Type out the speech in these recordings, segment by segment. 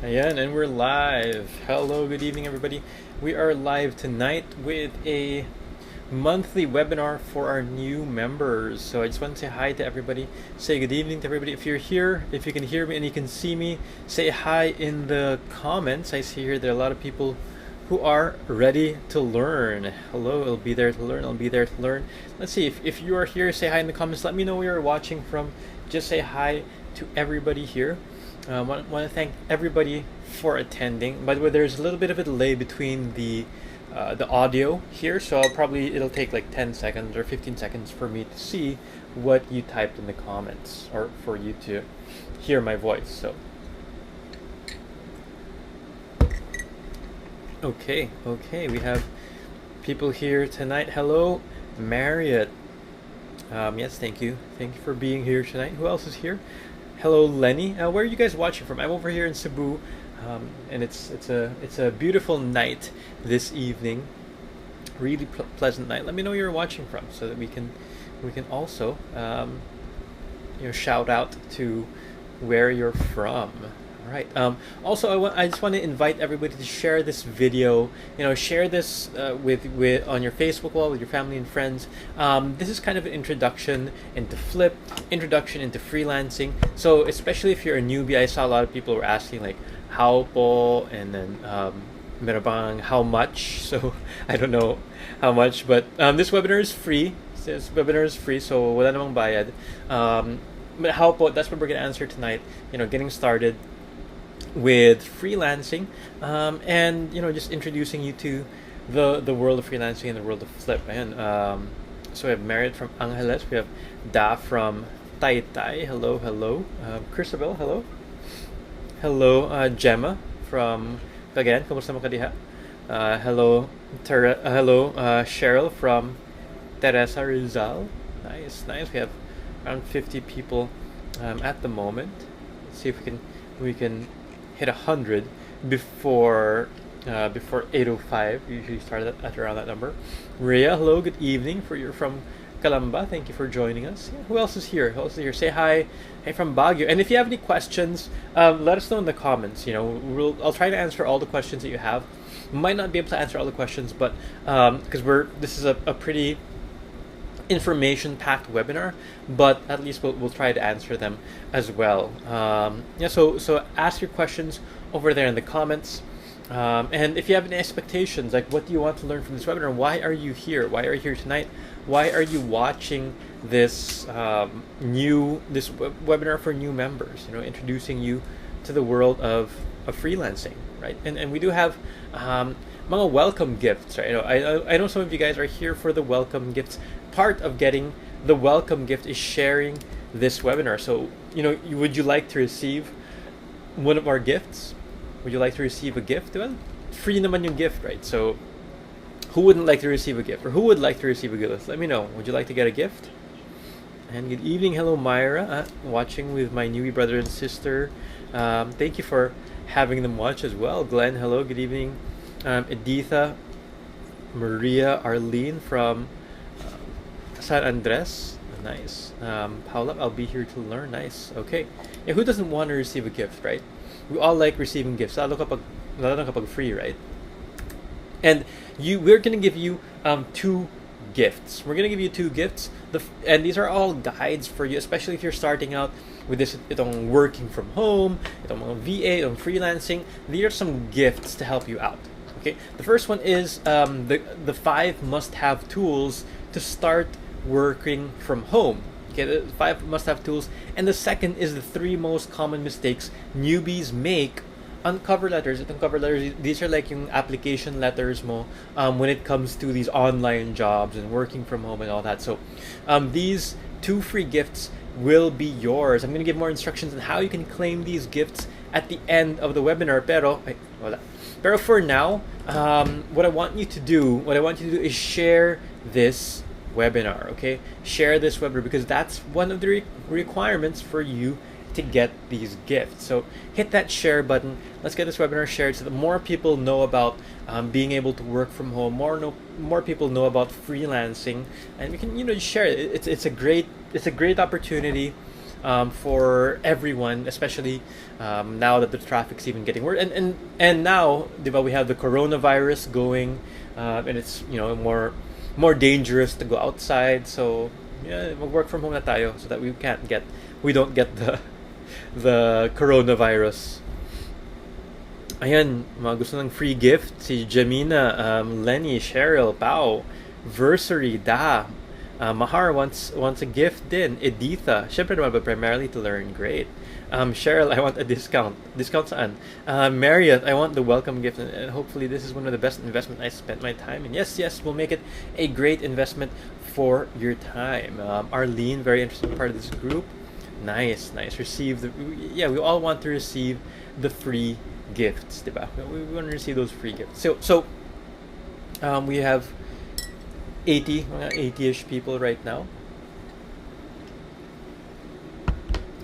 Ayan, and we're live. Hello, good evening, everybody. We are live tonight with a monthly webinar for our new members. So I just want to say hi to everybody, say good evening to everybody. If you're here, if you can hear me and you can see me, say hi in the comments. I see here there are a lot of people who are ready to learn. Hello, I'll be there to learn. I'll be there to learn. Let's see, if you are here, say hi in the comments. Let me know where you're watching from. Just say hi to everybody here. I want to thank everybody for attending. By the way, there's a little bit of a delay between the audio here, so it'll take like 10 seconds or 15 seconds for me to see what you typed in the comments, or for you to hear my voice. So okay, we have people here tonight. Hello, Marriott. Yes, thank you for being here tonight. Who else is here? Hello, Lenny. Where are you guys watching from? I'm over here in Cebu, and it's a beautiful night this evening. Really pleasant night. Let me know where you're watching from, so that we can also shout out to where you're from. All right. Also, I just want to invite everybody to share this video. Share this with on your Facebook wall with your family and friends. This is kind of an introduction into Flip, introduction into freelancing. So especially if you're a newbie, I saw a lot of people were asking like how po, and then merabang, how much. So I don't know how much, but this webinar is free. So wala namang bayad. But how po, that's what we're gonna answer tonight. Getting started with freelancing, and just introducing you to the world of freelancing and the world of Flip. And so we have Marriott from Angeles, we have Da from Taytay. Hello. Christabel, hello. Gemma from Cagayan. Kumusta mo ka diha? Hello, Cheryl from Teresa Rizal. Nice. We have around 50 people at the moment. Let's see if we can hit 100 before 8:05. We usually start at around that number. Rhea, hello, good evening. You're from Calamba. Thank you for joining us. Yeah, who else is here? Say hi. Hey, from Baguio. And if you have any questions, let us know in the comments. I'll try to answer all the questions that you have. Might not be able to answer all the questions, but because this is a pretty information-packed webinar, but at least we'll try to answer them as well. So ask your questions over there in the comments, and if you have any expectations, like what do you want to learn from this webinar? Why are you here? Why are you here tonight? Why are you watching this webinar for new members? Introducing you to the world of freelancing, right? And we do have mga welcome gifts, right? I know some of you guys are here for the welcome gifts. Part of getting the welcome gift is sharing this webinar. So, would you like to receive one of our gifts? Would you like to receive a gift? Well, free naman yung gift, right? So, who wouldn't like to receive a gift? Or who would like to receive a gift? Let me know. Would you like to get a gift? And good evening. Hello, Myra. Watching with my newbie brother and sister. Thank you for having them watch as well. Glenn, hello. Good evening. Editha, Maria, Arlene from San Andres. Nice. Paula, I'll be here to learn. Nice. Okay. Yeah, who doesn't want to receive a gift, right? We all like receiving gifts. Lalo kapag free, right? And we're going to give you two gifts. We're going to give you two gifts. And these are all guides for you, especially if you're starting out with this, itong working from home, itong mga VA, itong freelancing. These are some gifts to help you out. Okay. The first one is the 5 must-have tools to start working from home. Okay, the 5 must-have tools. And the second is the 3 most common mistakes newbies make on cover letters. Itong cover letters, these are like yung application letters mo when it comes to these online jobs and working from home and all that. So these 2 free gifts will be yours. I'm going to give more instructions on how you can claim these gifts at the end of the webinar. Pero for now, what I want you to do is share this webinar, okay? Share this webinar, because that's one of the requirements for you to get these gifts. So hit that share button. Let's get this webinar shared so that more people know about being able to work from home. More people know about freelancing, and we can share it. It's a great opportunity for everyone, especially now that the traffic's even getting worse. And now, diba, we have the coronavirus going, and it's more dangerous to go outside. So yeah, work from home na tayo so that we don't get the coronavirus. Ayan, mga gusto ng free gift, si Jamina, Lenny, Cheryl, Pao, Versary, Da, Mahar wants a gift din, Editha, syempre naman, but primarily to learn, great. Cheryl, I want a discount. Discount saan? Marriott, I want the welcome gift, and hopefully this is one of the best investment I spent my time in. Yes, we'll make it a great investment for your time. Arlene, very interesting part of this group. Nice. Receive we all want to receive the free gifts, diba? We want to receive those free gifts. So we have 80-ish people right now.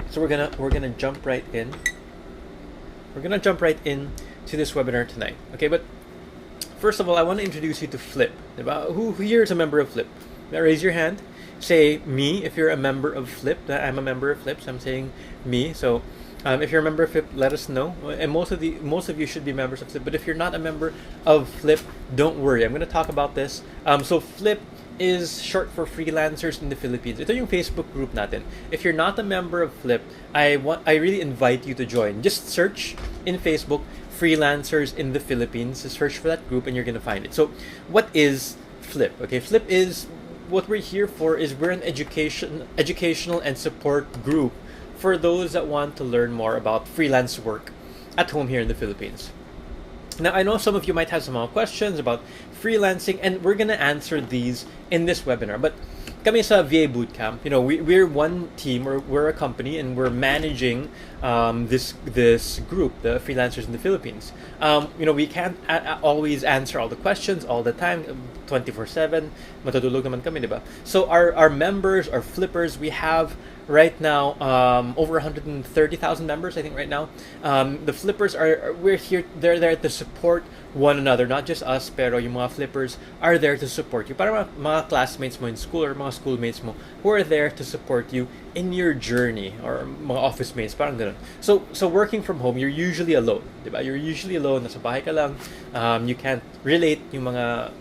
So we're gonna jump right in. We're gonna jump right in to this webinar tonight. Okay, but first of all, I want to introduce you to Flip. Diba? Who here is a member of Flip? Now raise your hand. Say me if you're a member of Flip. I'm a member of Flip, so I'm saying me. So if you're a member of Flip, let us know. And most of you should be members of Flip. But if you're not a member of Flip, don't worry. I'm going to talk about this. So Flip is short for Freelancers in the Philippines. Ito yung Facebook group natin. If you're not a member of Flip, I really invite you to join. Just search in Facebook Freelancers in the Philippines. Search for that group and you're going to find it. So what is Flip? Okay, Flip is what we're here for. Is we're an educational and support group for those that want to learn more about freelance work at home here in the Philippines. Now, I know some of you might have some more questions about freelancing, and we're gonna answer these in this webinar. But kami sa VA Bootcamp, we're one team, we're a company, and we're managing this group, the Freelancers in the Philippines. We can't always answer all the questions all the time, 24/7. Matutulog naman kami, diba? So our members, our flippers, we have right now over 130,000 members, I think, right now. The flippers we're here, they're there to support one another, not just us, pero yung mga flippers are there to support you. Para mga classmates mo in school or mga schoolmates mo who are there to support you in your journey, or mga office mates, parang ganun. So working from home, you're usually alone, diba? You're usually alone, nasa bahay ka lang. You can't relate yung mga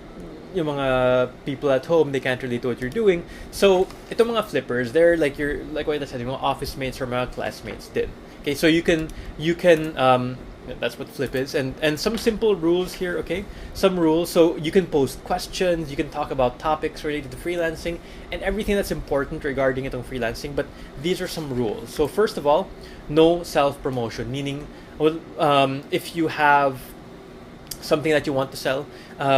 people at home, they can't relate to what you're doing. So itong mga flippers, they're like what I said, yung mga office mates or mga classmates din. Okay, so you can that's what Flip is, and some simple rules here. Okay, some rules. So you can post questions, you can talk about topics related to freelancing and everything that's important regarding itong freelancing. But these are some rules. So first of all, no self-promotion, meaning if you have something that you want to sell,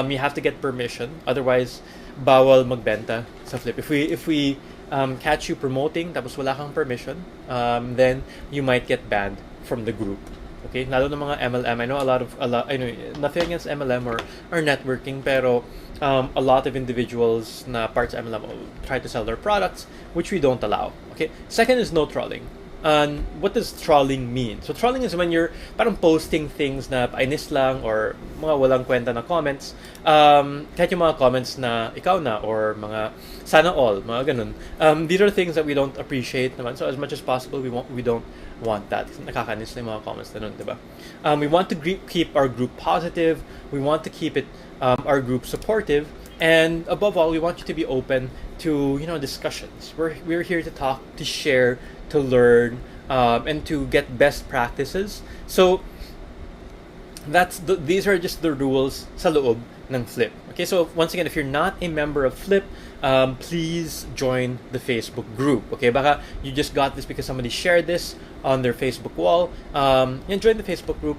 you have to get permission. Otherwise, bawal magbenta sa Flip. If we catch you promoting tapos wala kang permission, then you might get banned from the group. Okay, lalo ng mga MLM. I know I know nothing against MLM or networking, pero a lot of individuals na parts of MLM will try to sell their products, which we don't allow. Okay, second is no trolling. What does trolling mean? So trolling is when you're parang posting things na painis lang or mga walang kwenta na comments. Kahit yung mga comments na ikaw na or mga sana all, mga ganun. These are things that we don't appreciate naman. So as much as possible, we don't want that. Nakakainis na yung mga comments na nun, diba? We want to keep our group positive. We want to keep our group supportive. And above all, we want you to be open to discussions. We're here to talk, to share, to learn, and to get best practices. So these are just the rules sa loob ng Flip. Okay, so once again, if you're not a member of Flip, please join the Facebook group. Okay, baka you just got this because somebody shared this on their Facebook wall. And join the Facebook group.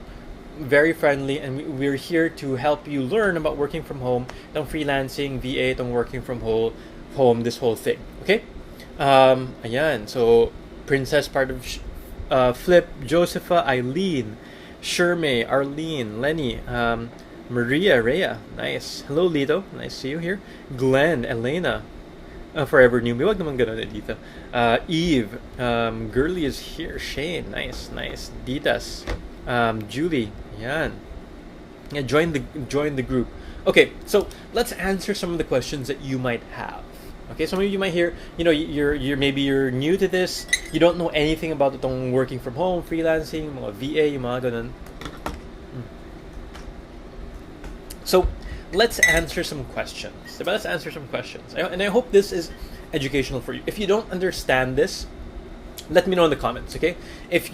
Very friendly, and we're here to help you learn about working from home, itong freelancing, VA, itong working from home, this whole thing. Okay? Ayan. So, Princess, part of Flip, Josepha, Eileen, Shermay, Arlene, Lenny, Maria, Rhea, nice. Hello, Lito, nice to see you here. Glenn, Elena, Forever New. Wag naman ganun, Editha. Eve, Girly is here. Shane, nice. Ditas, Julie, yan. Yeah, join the group. Okay, so let's answer some of the questions that you might have. Okay, some of you might hear, you're maybe you're new to this, you don't know anything about itong working from home, freelancing, mga VA, yung mga ganun. So, let's answer some questions. Let's answer some questions. And I hope this is educational for you. If you don't understand this, let me know in the comments, okay? If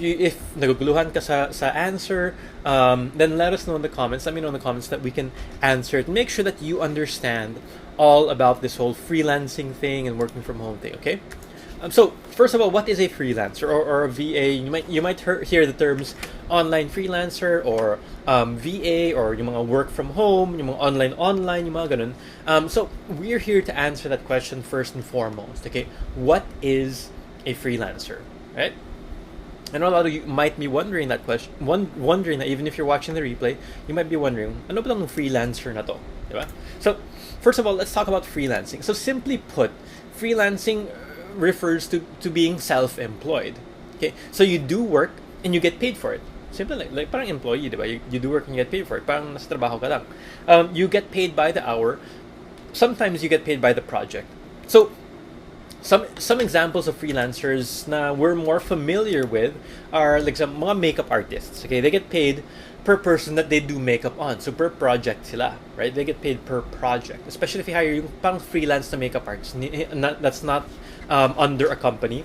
naguguluhan ka sa answer, then let us know in the comments. Let me know in the comments that we can answer it. Make sure that you understand all about this whole freelancing thing and working from home thing, okay? So first of all, what is a freelancer or a VA? You might hear the terms online freelancer or VA or yung mga work from home, yung mga online, yung mga ganun. So we're here to answer that question first and foremost, okay? What is a freelancer, right? I know a lot of you might be wondering that question, wondering that even if you're watching the replay, you might be wondering, ano ba tong freelancer na to, diba? So, first of all, let's talk about freelancing. So, simply put, freelancing refers to being self-employed. Okay, so you do work and you get paid for it. Simple like parang employee, diba? You do work and you get paid for it. Parang nasa trabaho ka lang. You get paid by the hour. Sometimes you get paid by the project. So, some examples of freelancers na we're more familiar with are like some mga makeup artists. Okay, they get paid per person that they do makeup on. So per project sila, right? They get paid per project. Especially if you hire yung pang freelance na makeup artist. That's not under a company.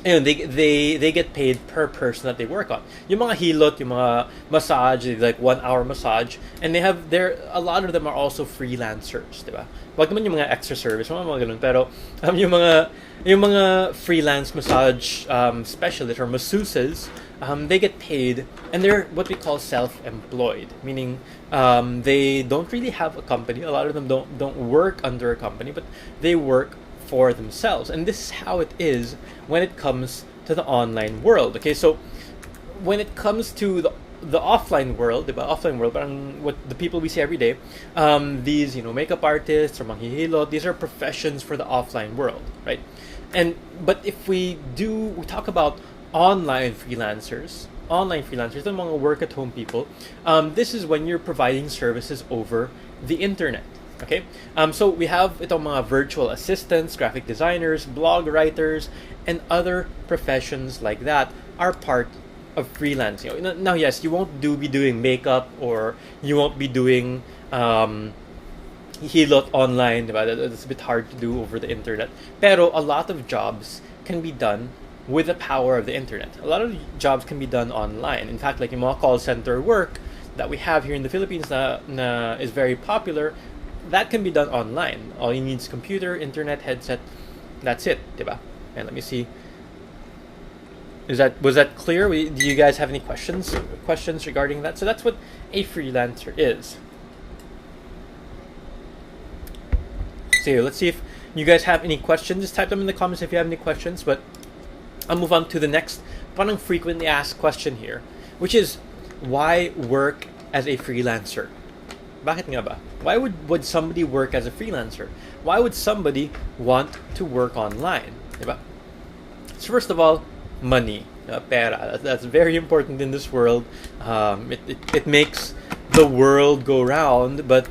They get paid per person that they work on. Yung mga hilot, yung mga massage, like 1 hour massage, and a lot of them are also freelancers, diba? Wag naman yung mga extra service, mga ganun. Pero yung mga freelance massage specialists or masseuses, they get paid, and they're what we call self-employed, meaning they don't really have a company. A lot of them don't work under a company, but they work for themselves. And this is how it is when it comes to the online world. Okay, so when it comes to the offline world, diba? Offline world, parang what the people we see every day, these makeup artists or manghihilot, these are professions for the offline world, right? But if we talk about online freelancers, the mga work at home people, this is when you're providing services over the internet. Okay, so we have itong mga virtual assistants, graphic designers, blog writers, and other professions like that are part of freelancing. Now, yes, you won't be doing makeup, or you won't be doing hilot online. That's a bit hard to do over the internet. Pero a lot of jobs can be done with the power of the internet. A lot of jobs can be done online. In fact, like yung mga call center work that we have here in the Philippines na is very popular, that can be done online. All you need is computer, internet, headset. That's it, diba? And let me see. Was that clear? Do you guys have any questions regarding that? So that's what a freelancer is. So let's see if you guys have any questions. Just type them in the comments if you have any questions. But I'll move on to the next parang frequently asked question here, which is, why work as a freelancer? Bakit nga ba? Why would somebody work as a freelancer? Why would somebody want to work online? Diba? So first of all, money, pera. That's very important in this world. It makes the world go round. But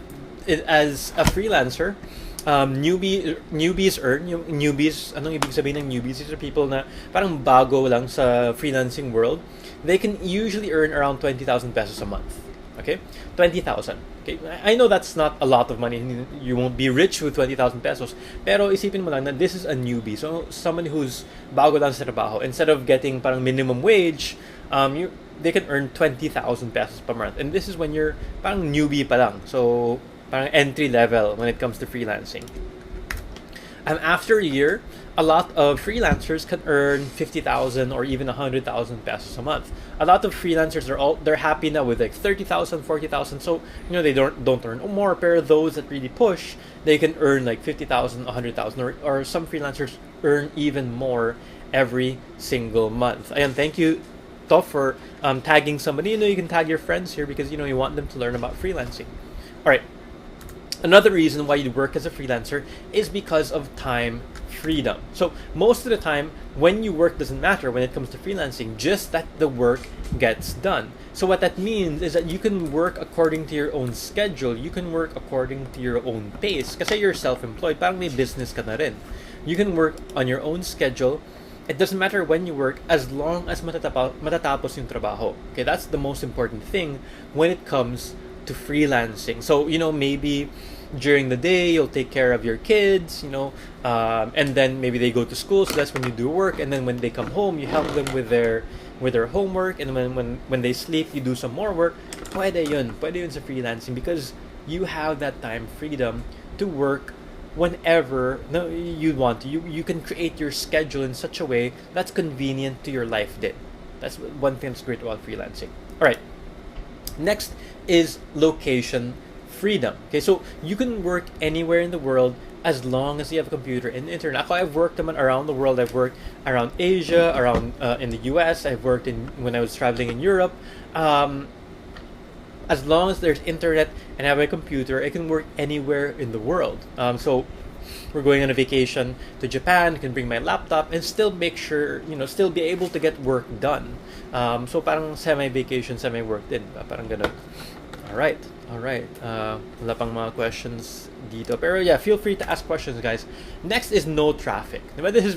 as a freelancer, newbies earn. Yung newbies, anong ibig sabihin ng newbies? These are people na parang bago lang sa freelancing world. They can usually earn around 20,000 pesos a month. Okay, 20,000. Okay, I know that's not a lot of money. You won't be rich with 20,000 pesos. Pero isipin mo lang na this is a newbie. So someone who's bago lang sa trabaho, instead of getting parang minimum wage, they can earn 20,000 pesos per month. And this is when you're parang newbie pa lang. So parang entry level when it comes to freelancing. And after a year, a lot of freelancers can earn 50,000 or even 100,000 pesos a month. A lot of freelancers they're happy now with like 30,000, 40,000. So they don't earn more. But those that really push, they can earn like 50,000, 100,000, or some freelancers earn even more every single month. And thank you, Toff, for tagging somebody. You can tag your friends here because you want them to learn about freelancing. All right. Another reason why you work as a freelancer is because of time freedom. So most of the time, when you work doesn't matter when it comes to freelancing, just that the work gets done. So what that means is that you can work according to your own schedule. You can work according to your own pace. Kasi you're self-employed, parang may business ka na rin. You can work on your own schedule. It doesn't matter when you work as long as matatapos yung trabaho. Okay, that's the most important thing when it comes to freelancing. So, maybe during the day you'll take care of your kids, and then maybe they go to school, so that's when you do work, and then when they come home you help them with their homework, and when they sleep you do some more work. Pwede yun sa freelancing, because you have that time freedom to work whenever you want to. You can create your schedule in such a way that's convenient to your life din. That's one thing that's great about freelancing. All right, next is location freedom. Okay, so you can work anywhere in the world as long as you have a computer and internet. I've worked around the world. I've worked around Asia, around in the US. I've worked when I was traveling in Europe. As long as there's internet and I have a computer, I can work anywhere in the world. So we're going on a vacation to Japan, I can bring my laptop and still make sure, still be able to get work done. So parang semi-vacation, semi-work din. Parang ganun. Alright. Wala pang mga questions dito. Pero yeah, feel free to ask questions, guys. Next is no traffic. Diba? This is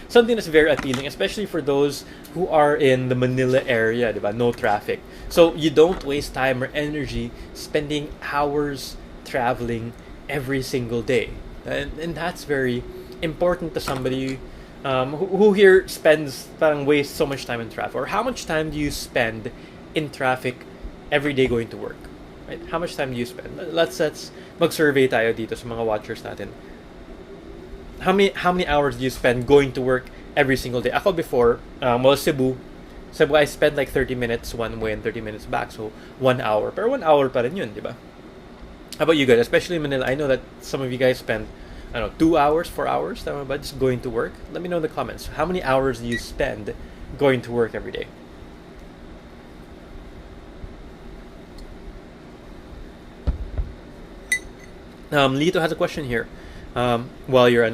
something that's very appealing, especially for those who are in the Manila area. Diba? No traffic. So you don't waste time or energy spending hours traveling every single day. And that's very important to somebody who here wastes so much time in traffic. Or how much time do you spend in traffic every day going to work? Right? How much time do you spend? Let's mag-survey tayo dito sa mga watchers natin. How many hours do you spend going to work every single day? Ako before, Cebu, I spent like 30 minutes one way and 30 minutes back. So 1 hour. Pero 1 hour pa rin yun, di ba? How about you guys? Especially in Manila, I know that some of you guys spend, 2 hours, 4 hours, tama ba? Just going to work. Let me know in the comments. How many hours do you spend going to work every day? Lito has a question here. While you're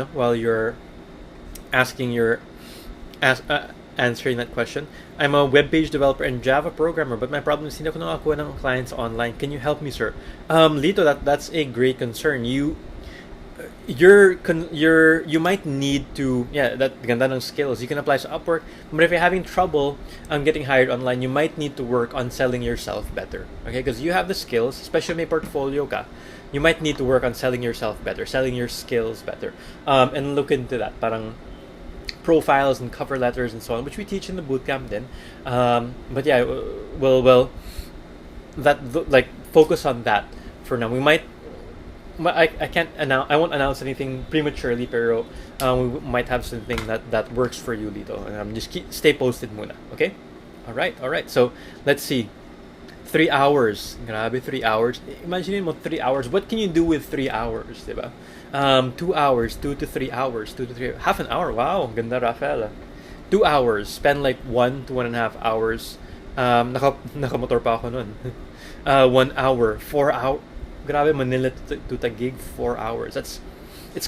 answering that question, I'm a web page developer and Java programmer, but my problem is hindi ako nakakuha ng clients online. Can you help me, sir? Lito, that's a great concern. You might need to, that ganda ng skills. You can apply to Upwork, but if you're having trouble getting hired online, you might need to work on selling yourself better. Okay, because you have the skills, especially may portfolio ka. You might need to work on selling yourself better, selling your skills better, and look into that. Parang profiles and cover letters and so on, which we teach in the bootcamp then. But yeah, focus on that for now. We might. I can't announce. I won't announce anything prematurely, pero we might have something that works for you, Lito. Just stay posted muna, okay? All right. So let's see. 3 hours. Grabe, 3 hours. Imagine mo 3 hours. What can you do with 3 hours, diba? 2 hours, 2 to 3 hours, 2 to 3. Half an hour. Wow, ganda, Rafael. 2 hours. Spend like 1 to 1.5 hours. Nakamotor pa ako nun. 1 hour, 4 hours. Grabe, Manila to Taguig, 4 hours. It's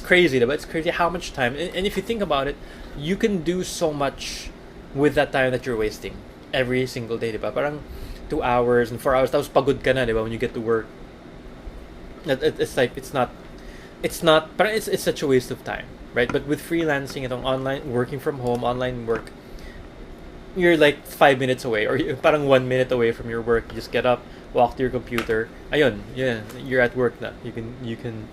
crazy, diba? It's crazy how much time. And if you think about it, you can do so much with that time that you're wasting every single day, diba? Parang 2 hours and 4 hours, tapos pagod ka na, diba? When you get to work, it's such a waste of time, right? But with freelancing, itong online, working from home, online work, you're like 5 minutes away, or parang 1 minute away from your work. You just get up, walk to your computer. Ayun, yeah, you're at work na. You can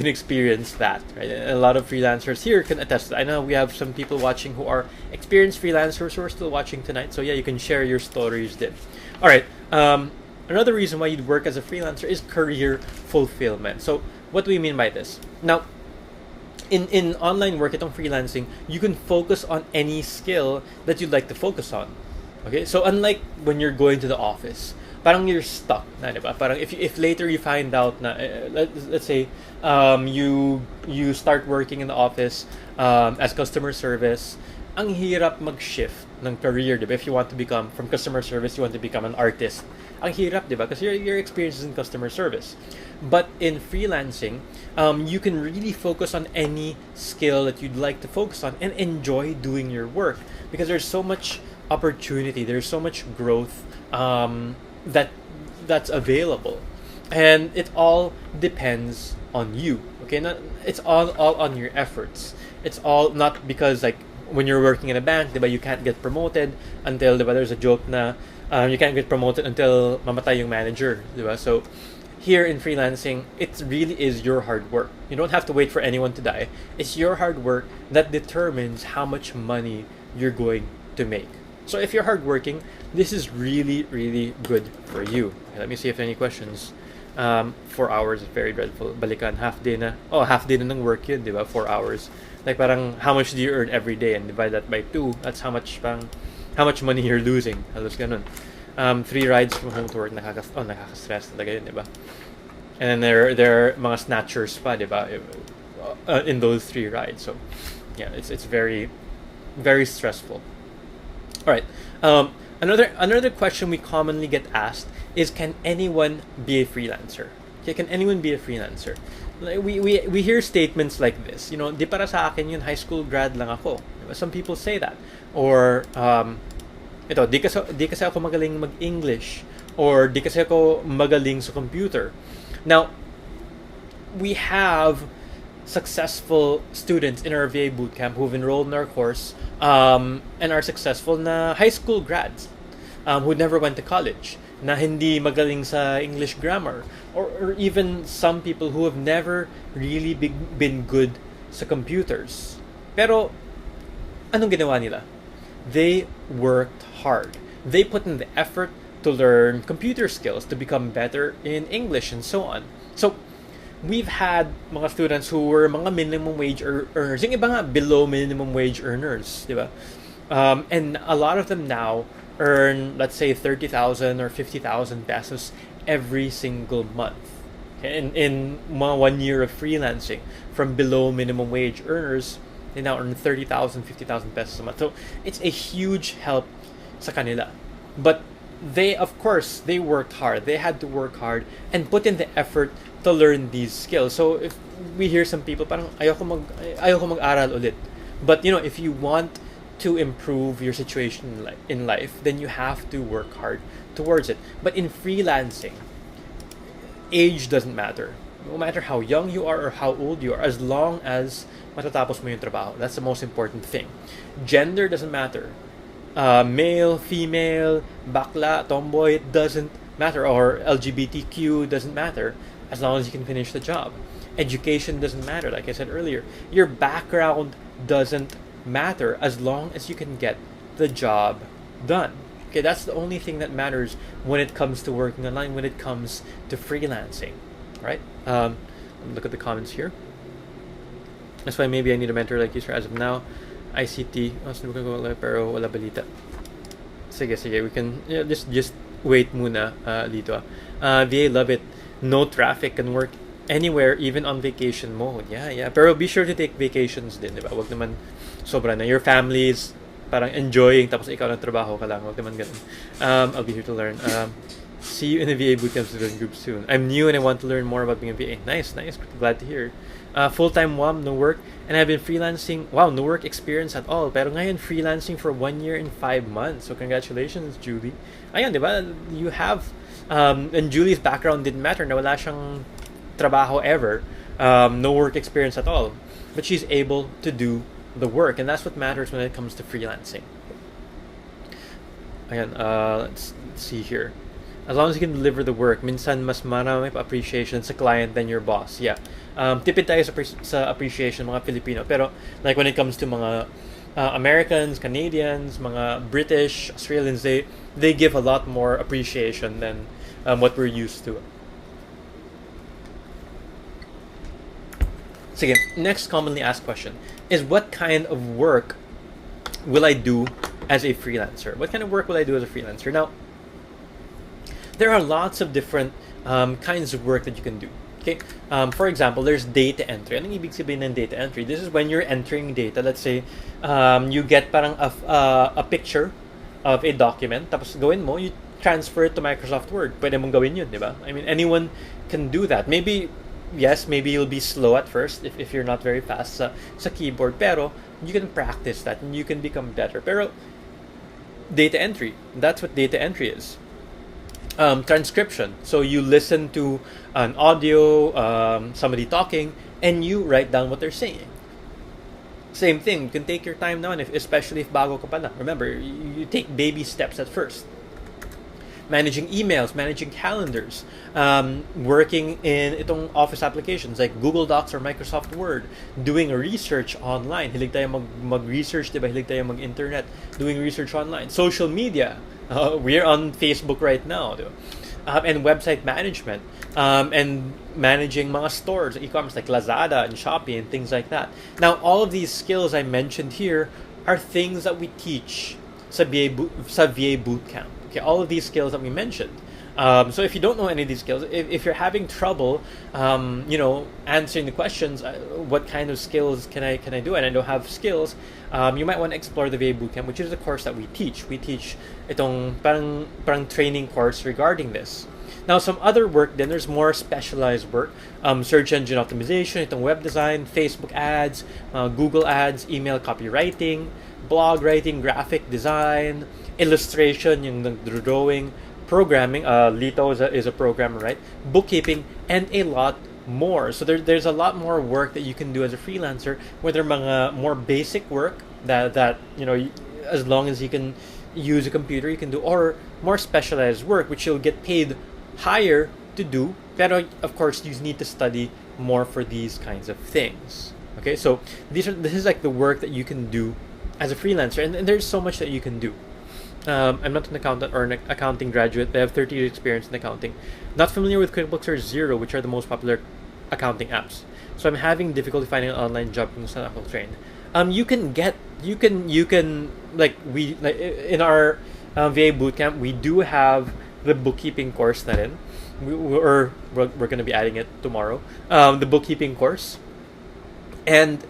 experience that, right? And a lot of freelancers here can attest to that. I know we have some people watching who are experienced freelancers who are still watching tonight. So yeah, you can share your stories then. All right. Another reason why you'd work as a freelancer is career fulfillment. So what do we mean by this? Now, in online work, itong freelancing, you can focus on any skill that you'd like to focus on. Okay? So unlike when you're going to the office, parang you're stuck na, diba? Parang if later you find out na, let's say you start working in the office as customer service, ang hirap mag-shift ng career, diba? If you want to become from customer service, you want to become an artist, ang hirap, di ba? Because your experience is in customer service. But in freelancing, you can really focus on any skill that you'd like to focus on and enjoy doing your work, because there's so much opportunity, there's so much growth that's available, and it all depends on you. Okay, it's all on your efforts. It's all not because, like, when you're working in a bank, diba, you can't get promoted until, diba, there's a joke na you can't get promoted until mamatay yung manager, diba? So here in freelancing, it really is your hard work. You don't have to wait for anyone to die. It's your hard work that determines how much money you're going to make. So if you're hardworking, this is really, really good for you. Okay, let me see if there are any questions. 4 hours is very dreadful. Balikan, half day na. Oh, half day na ng work yun, di ba? 4 hours. Like, parang, how much do you earn every day? And divide that by 2. That's how much money you're losing. Halos ganun. 3 rides from home to work, nakaka-stress talaga yun, di ba? And then there are mga snatchers pa, di ba? In those 3 rides. So, yeah, it's very, very stressful. All right. Another question we commonly get asked is, can anyone be a freelancer? Okay, can anyone be a freelancer? Like, we hear statements like this. You know, di para sa akin yun, high school grad lang ako. Some people say that. Or ito, di kasi ako magaling mag-English, or di kasi ako magaling sa computer. Now, we have successful students in our VA bootcamp who've enrolled in our course and are successful na high school grads who never went to college, na hindi magaling sa English grammar, or even some people who have never really been good sa computers. Pero anong ginawa nila? They worked hard. They put in the effort to learn computer skills, to become better in English, and so on. So we've had mga students who were mga minimum wage earners. Yung iba nga below minimum wage earners, di ba? And a lot of them now earn, let's say, 30,000 or 50,000 pesos every single month. Okay? In mga 1 year of freelancing, from below minimum wage earners, they now earn 30,000, 50,000 pesos a month. So it's a huge help sa kanila. But they, of course, they worked hard. They had to work hard and put in the effort to learn these skills. So if we hear some people, parang ayoko mag-aral ulit. But you know, if you want to improve your situation in life, then you have to work hard towards it. But in freelancing, age doesn't matter. No matter how young you are or how old you are, as long as matatapos mo yung trabaho. That's the most important thing. Gender doesn't matter. Male, female, bakla, tomboy, it doesn't matter. Or LGBTQ doesn't matter, as long as you can finish the job. Education doesn't matter, like I said earlier. Your background doesn't matter, as long as you can get the job done. Okay, that's the only thing that matters when it comes to working online, when it comes to freelancing, right? Look at the comments here. That's why maybe I need a mentor like you, sir. As of now, ICT, pero wala balita. Sige, we can just wait muna dito. VA, love it. No traffic, can work anywhere, even on vacation mode. Yeah. Pero be sure to take vacations din, di ba? Wag naman sobra na. Your family is parang enjoying, tapos ikaw nagtrabaho ka lang. Wag naman ganun. I'll be here to learn. See you in the VA bootcamp student group soon. I'm new and I want to learn more about being a VA. Nice. Glad to hear. Full-time WAM, no work, and I've been freelancing. Wow, no work experience at all. Pero ngayon, freelancing for 1 year and 5 months. So congratulations, Julie. Ayun, di ba? You have, and Julie's background didn't matter. Nawala siyang trabaho ever. No work experience at all. But she's able to do the work, and that's what matters when it comes to freelancing. Ayan, let's see here. As long as you can deliver the work, minsan mas marami pa appreciation sa client than your boss. Yeah. Tipid tayo sa appreciation mga Filipino. Pero like when it comes to mga Americans, Canadians, mga British, Australians, they give a lot more appreciation than what we're used to. Sige, next commonly asked question is, what kind of work will I do as a freelancer? What kind of work will I do as a freelancer? Now, there are lots of different kinds of work that you can do. Okay, for example, there's data entry. Anong ibig sabihin ng data entry? This is when you're entering data. Let's say you get parang a picture of a document. Tapos gawin mo, transfer it to Microsoft Word. Pwede mong gawin yun, di ba? I mean, anyone can do that. Maybe, yes, maybe you'll be slow at first if you're not very fast sa keyboard, pero you can practice that and you can become better. Pero data entry, that's what data entry is. Transcription. So you listen to an audio, somebody talking, and you write down what they're saying. Same thing. You can take your time now, and especially if bago ka pa lang. Remember, you take baby steps at first. Managing emails, managing calendars, working in itong office applications like Google Docs or Microsoft Word, doing research online. Hilig tayo mag-research, diba? Hilig tayo mag-internet, doing research online. Social media. We're on Facebook right now. Diba? And website management. And managing mga stores, e-commerce like Lazada and Shopee and things like that. Now, all of these skills I mentioned here are things that we teach sa VA Bootcamp. Okay, all of these skills that we mentioned. So if you don't know any of these skills, if you're having trouble, answering the questions, what kind of skills can I do, and I don't have skills, you might want to explore the VA Bootcamp, which is the course that we teach. We teach itong parang training course regarding this. Now, some other work, then there's more specialized work. Search engine optimization, itong web design, Facebook ads, Google ads, email copywriting, blog writing, graphic design, illustration, yung drawing, programming, Lito is a programmer, right? Bookkeeping, and a lot more. So there's a lot more work that you can do as a freelancer, whether mga more basic work that as long as you can use a computer, you can do, or more specialized work, which you'll get paid higher to do. Pero of course, you need to study more for these kinds of things. Okay, so this is like the work that you can do as a freelancer, and there's so much that you can do. I'm not an accountant or an accounting graduate. I have 30 years experience in accounting. Not familiar with QuickBooks or Xero, which are the most popular accounting apps. So I'm having difficulty finding an online job kung saan ako trained. You can in our VA Bootcamp, we do have the bookkeeping course na rin. We're going to be adding it tomorrow. The bookkeeping course. And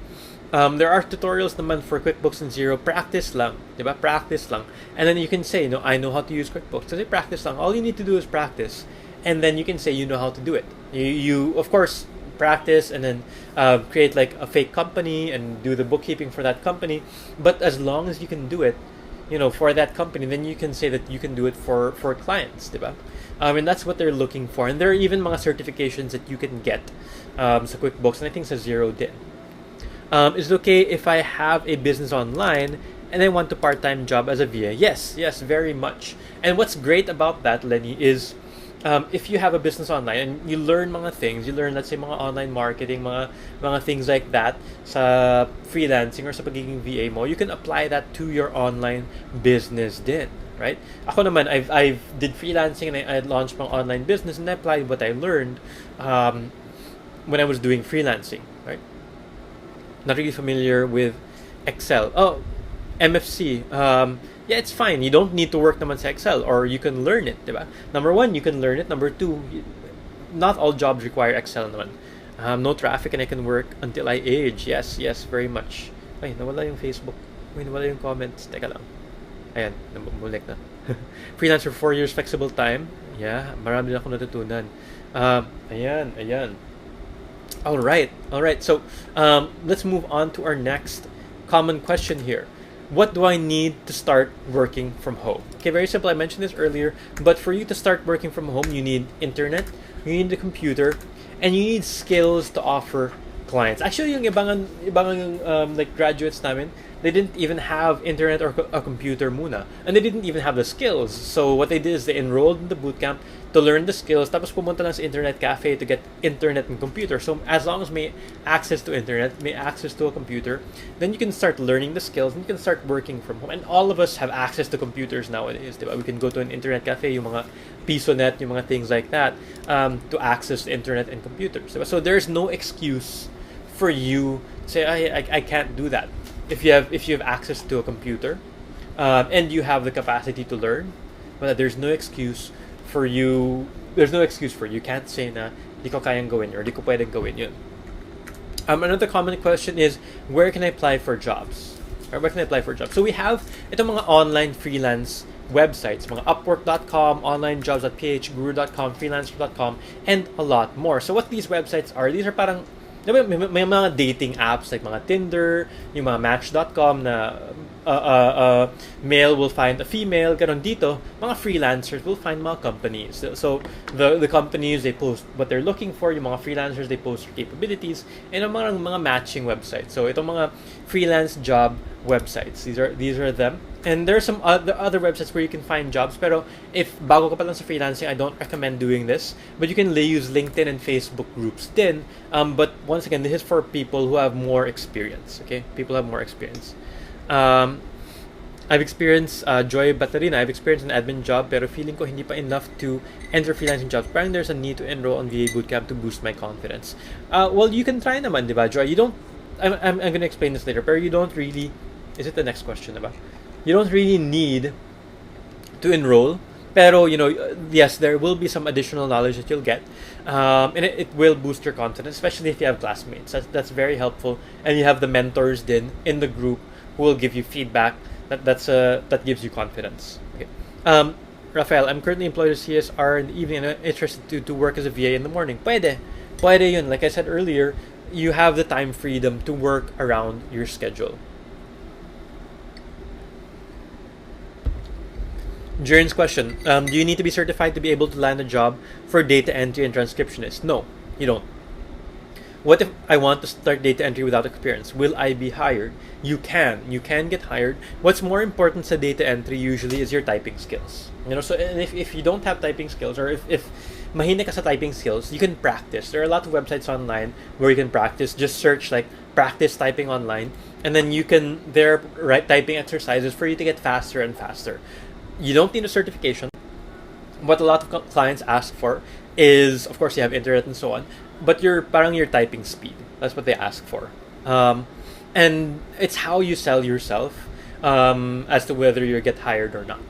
there are tutorials naman for QuickBooks and Xero. Practice lang, diba? Practice lang. And then you can say, I know how to use QuickBooks. Kasi practice lang. All you need to do is practice. And then you can say you know how to do it. You of course, practice and then create like a fake company and do the bookkeeping for that company. But as long as you can do it, for that company, then you can say that you can do it for clients, diba? And that's what they're looking for. And there are even mga certifications that you can get sa QuickBooks, and I think sa Xero din. Is it okay if I have a business online and I want a part-time job as a VA? Yes, very much. And what's great about that, Lenny, is if you have a business online and you learn mga things, you learn, let's say, mga online marketing, mga things like that sa freelancing or sa pagiging VA mo, you can apply that to your online business din, right? Ako naman, I did freelancing and I launched my online business and I applied what I learned when I was doing freelancing, right? Not really familiar with Excel. Oh, MFC. Yeah, it's fine. You don't need to work naman sa Excel, or you can learn it, diba? Number one, you can learn it. Number two, not all jobs require Excel naman. No traffic and I can work until I age. Yes, very much. Ay, nawala yung Facebook. Ay, nawala yung comments. Teka lang. Ayan, nabulik na. Freelancer for 4 years, flexible time. Yeah, marami na akong natutunan. Ayan. All right. So let's move on to our next common question here. What do I need to start working from home? Okay, very simple. I mentioned this earlier, but for you to start working from home, you need internet, you need a computer, and you need skills to offer clients. Actually, yung ibang like graduates namin, they didn't even have internet or a computer muna, and they didn't even have the skills. So what they did is they enrolled in the bootcamp to learn the skills, tapos pumunta lang sa internet cafe to get internet and computer. So as long as may access to internet, may access to a computer, then you can start learning the skills and you can start working from home. And all of us have access to computers nowadays, diba? We can go to an internet cafe, yung mga PisoNet, yung mga things like that, to access the internet and computers. Diba? So there's no excuse for you to say, I can't do that. If you have access to a computer, and you have the capacity to learn, but there's no excuse for you. There's no excuse for you. You can't say na di ko kayang gawin or di ko pwedeng gawin yun. Another common question is, where can I apply for jobs? Or where can I apply for jobs? So we have itong mga online freelance websites, mga Upwork.com, onlinejobs.ph, guru.com, freelancer.com, and a lot more. So what these websites are, these are parang may mga dating apps like mga Tinder, yung mga Match.com na male will find a female. Ganon dito, mga freelancers will find mga companies. So the companies, they post what they're looking for. Yung mga freelancers, they post their capabilities. And ang mga matching websites. So itong mga freelance job websites, these are them. And there are some other websites where you can find jobs. Pero if bago ka pa lang sa freelancing, I don't recommend doing this. But you can use LinkedIn and Facebook groups din. But once again, this is for people who have more experience. Okay, people have more experience. I've experienced Joy Batarina. I've experienced an admin job, pero feeling ko hindi pa enough to enter freelancing jobs. Parang there's a need to enroll on VA bootcamp to boost my confidence. Well, you can try naman, di ba, Joy? You don't. I'm gonna explain this later, pero you don't really. Is it the next question, diba? You don't really need to enroll, pero yes, there will be some additional knowledge that you'll get, and it will boost your confidence, especially if you have classmates. That's very helpful, and you have the mentors then in the group who will give you feedback. That gives you confidence. Okay. Rafael, I'm currently employed as CSR in the evening and I'm interested to work as a VA in the morning. Pwede yun. Like I said earlier, you have the time freedom to work around your schedule. Jaren's question, do you need to be certified to be able to land a job for data entry and transcriptionist? No, you don't. What if I want to start data entry without experience? Will I be hired? You can get hired. What's more important sa data entry usually is your typing skills. So if you don't have typing skills, or if mahina ka sa typing skills, you can practice. There are a lot of websites online where you can practice. Just search like practice typing online, and then there are typing exercises for you to get faster and faster. You don't need a certification. What a lot of clients ask for is, of course, you have internet and so on, but your typing speed. That's what they ask for. And it's how you sell yourself as to whether you get hired or not.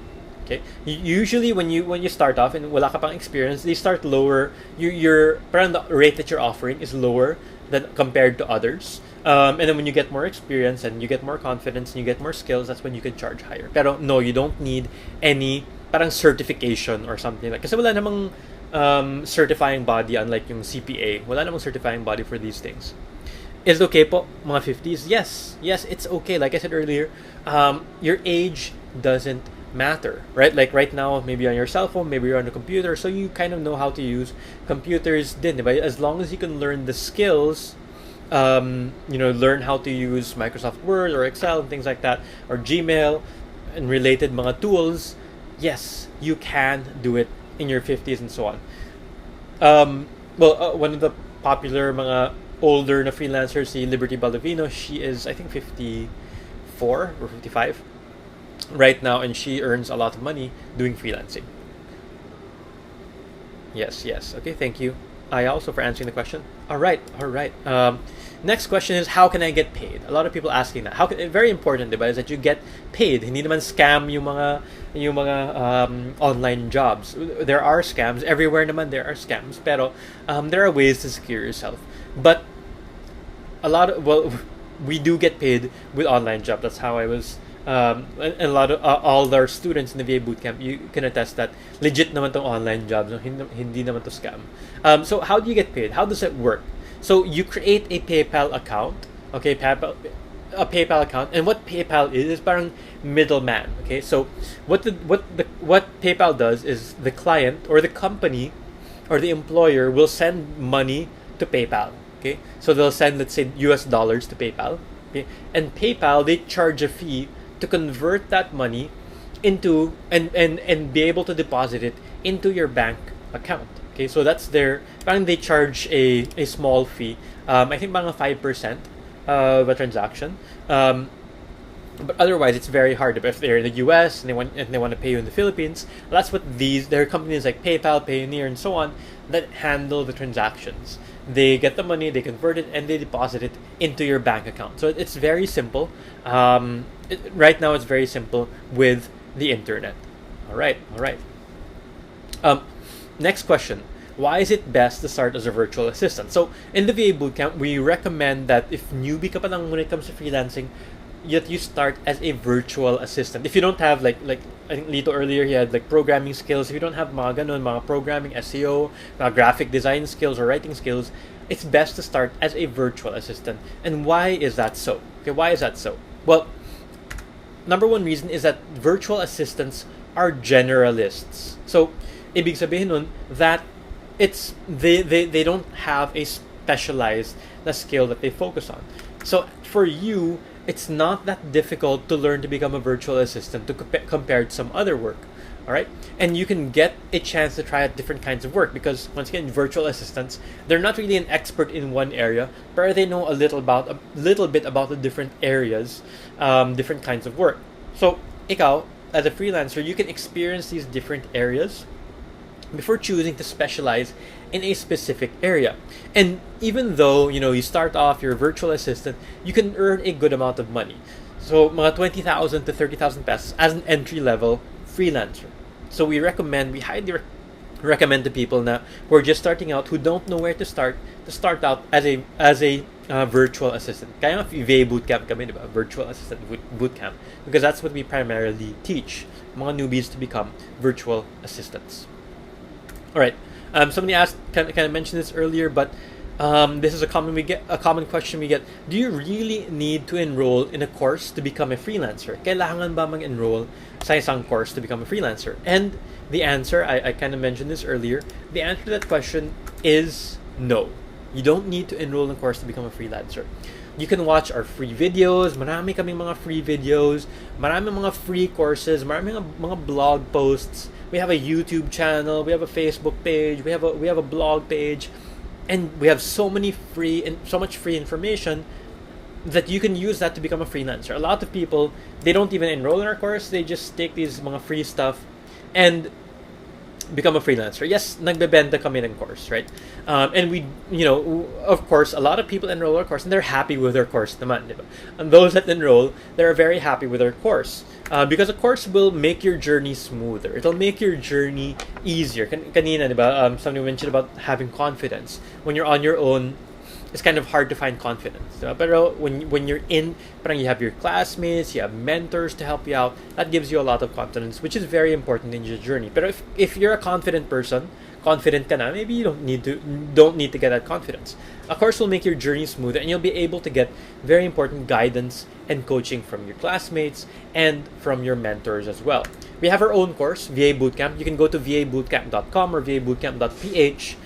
Okay. Usually when you start off and wala ka pang experience, they start lower. Parang the rate that you're offering is lower than compared to others. And then when you get more experience and you get more confidence and you get more skills, that's when you can charge higher. Pero no, you don't need any parang certification or something like. Kasi wala namang certifying body, unlike yung CPA. Wala namang certifying body for these things. Is it okay po, mga 50s? Yes, it's okay. Like I said earlier, your age doesn't matter, right? Like right now, maybe on your cell phone, maybe you're on a computer, so you kind of know how to use computers din, diba? As long as you can learn the skills, learn how to use Microsoft Word or Excel and things like that, or Gmail and related mga tools, yes, you can do it in your 50s and so on. One of the popular mga older na freelancers, si Liberty Baldovino, she is, I think, 54 or 55 right now, and she earns a lot of money doing freelancing. Yes. Okay, thank you. I also for answering the question. All right. Next question is, how can I get paid? A lot of people asking that. Very important, diba, is that you get paid. Hindi naman scam yung mga online jobs. There are scams everywhere naman. There are scams, pero there are ways to secure yourself. But we do get paid with online jobs. That's how I was. And a lot of all our students in the VA bootcamp, you can attest that legit naman tong online jobs, hindi naman to scam. So how do you get paid? How does it work? So you create a PayPal account, okay? A PayPal account, and what PayPal is parang middleman, okay? So what PayPal does is the client or the company or the employer will send money to PayPal, okay? So they'll send, let's say, US dollars to PayPal, okay? And PayPal, they charge a fee to convert that money into and be able to deposit it into your bank account. Okay, so that's parang they charge a small fee. I think mga 5% of a transaction. But otherwise, it's very hard. If they're in the US and they want to pay you in the Philippines, that's what there are companies like PayPal, Payoneer, and so on that handle the transactions. They get the money, they convert it, and they deposit it into your bank account. So it's very simple. Right now, it's very simple with the internet. All right. Next question. Why is it best to start as a virtual assistant? So in the VA Bootcamp, we recommend that if newbie ka pa lang when it comes to freelancing, yet you start as a virtual assistant. If you don't have like I think Lito earlier, he had like programming skills. If you don't have mga ganun, mga programming, SEO, mga graphic design skills or writing skills, it's best to start as a virtual assistant. And why is that so? Okay, why is that so? Well, number one reason is that virtual assistants are generalists. So, ibig sabihin nun that they don't have a specialized na skill that they focus on. So, for you, it's not that difficult to learn to become a virtual assistant compared to some other work. All right, and you can get a chance to try out different kinds of work because once again, virtual assistants, they're not really an expert in one area, but they know a little bit about the different areas, different kinds of work. So, ikaw as a freelancer, you can experience these different areas before choosing to specialize in a specific area. And even though you start off your virtual assistant, you can earn a good amount of money. So, mga 20,000 to 30,000 pesos as an entry level freelancer. So we highly recommend to people now who are just starting out, who don't know where to start out as a virtual assistant. Kaya VA bootcamp kami, diba? Virtual assistant bootcamp, because that's what we primarily teach mga newbies to become virtual assistants. All right. Somebody asked, kind of mentioned this earlier, but this is a common question we get. Do you really need to enroll in a course to become a freelancer? Kailangan ba mag-enroll sa isang course to become a freelancer? And the answer, I kind of mentioned this earlier, the answer to that question is no. You don't need to enroll in a course to become a freelancer. You can watch our free videos. Marami kaming mga free videos. Marami mga free courses. Marami mga blog posts. We have a YouTube channel. We have a Facebook page. We have a blog page. And we have so much free information that you can use that to become a freelancer. A lot of people, they don't even enroll in our course. They just take these mga free stuff and become a freelancer. Yes, nagbebenta kami ng course, right? And we, of course, a lot of people enroll our course and they're happy with their course naman, diba? And those that enroll, they're very happy with their course. Because a course will make your journey smoother. It'll make your journey easier. Kanina, diba? Somebody mentioned about having confidence. When you're on your own, it's kind of hard to find confidence. Diba? Pero when you're in, parang you have your classmates, you have mentors to help you out, that gives you a lot of confidence, which is very important in your journey. But if you're a confident person, confident ka na, maybe you don't need to get that confidence. A course will make your journey smoother, and you'll be able to get very important guidance and coaching from your classmates and from your mentors as well. We have our own course, VA Bootcamp. You can go to vabootcamp.com or vabootcamp.ph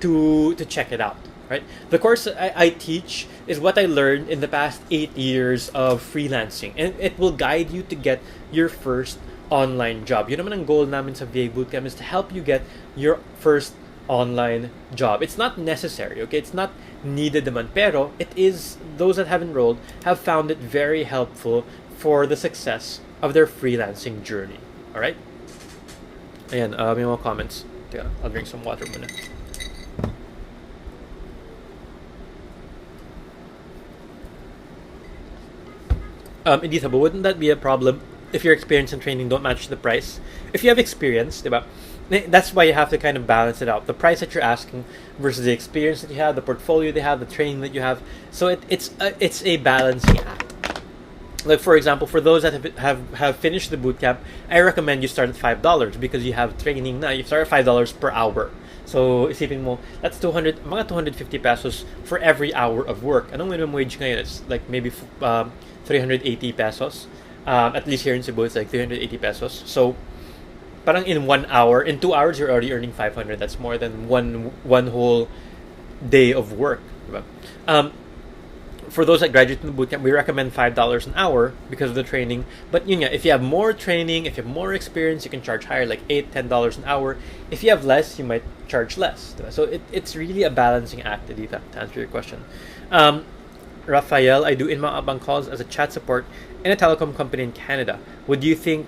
to check it out. Right? The course I teach is what I learned in the past 8 years of freelancing, and it will guide you to get your first online job. Yun naman ang goal namin sa VA Bootcamp, is to help you get your first online job. It's not necessary, okay? It's not needed naman, pero it is, those that have enrolled have found it very helpful for the success of their freelancing journey. All right? Ayan, may mga comments. Teka, I'll drink some water muna. Editha, but wouldn't that be a problem if your experience and training don't match the price? If you have experience, diba? That's why you have to kind of balance it out. The price that you're asking versus the experience that you have, the portfolio they have, the training that you have. So it's a balancing act. Like, for example, for those that have finished the bootcamp, I recommend you start at $5 because you have training na. You start at $5 per hour. So, isipin mo, that's mga 250 pesos for every hour of work. Anong minimum wage ngayon? It's like maybe 380 pesos. At least here in Cebu, it's like 380 pesos. So, parang in 1 hour, in 2 hours, you're already earning 500. That's more than one whole day of work. Diba? For those that graduate in the bootcamp, we recommend $5 an hour because of the training. But yun nga, if you have more training, if you have more experience, you can charge higher, like $8, $10 an hour. If you have less, you might charge less. Diba? So it's really a balancing act, Editha, to answer your question. Rafael, I do inbound calls as a chat support in a telecom company in Canada. What do you think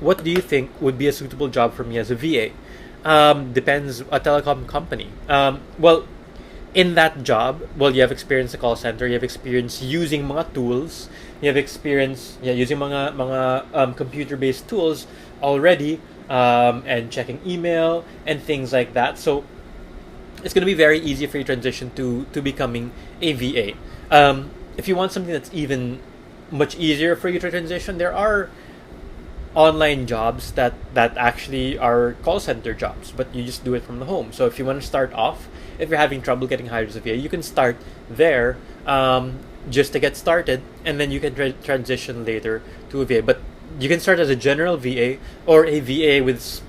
would be a suitable job for me as a VA? Depends, a telecom company. Well, in that job, you have experience in the call center, you have experience using mga tools, you have experience using mga computer-based tools already, and checking email and things like that. So it's going to be very easy for you to transition to becoming a VA. If you want something that's even much easier for you to transition, there are online jobs that actually are call center jobs, but you just do it from the home. So if you want to start off, if you're having trouble getting hired as a VA, you can start there, just to get started, and then you can transition later to a VA. But you can start as a general VA or a VA with,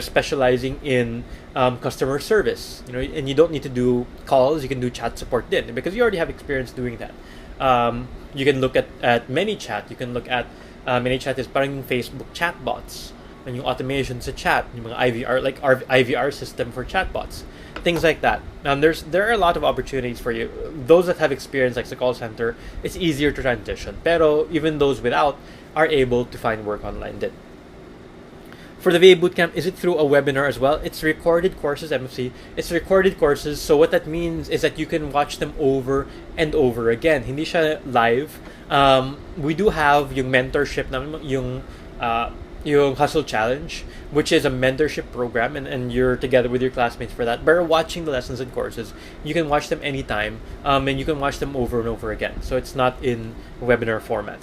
specializing in customer service. And you don't need to do calls. You can do chat support then, because you already have experience doing that. You can look at ManyChat. You can look at ManyChat is parang yung Facebook chatbots, and yung automation sa chat, yung mga IVR, like our IVR system for chatbots, things like that. There are a lot of opportunities for you. Those that have experience, like the call center, it's easier to transition. Pero even those without are able to find work online din. For the VA Bootcamp, is it through a webinar as well? It's recorded courses, MFC. It's recorded courses, so what that means is that you can watch them over and over again. Hindi siya live. We do have yung mentorship naman, yung Hustle Challenge, which is a mentorship program, and you're together with your classmates for that. But watching the lessons and courses, you can watch them anytime, and you can watch them over and over again. So it's not in webinar format.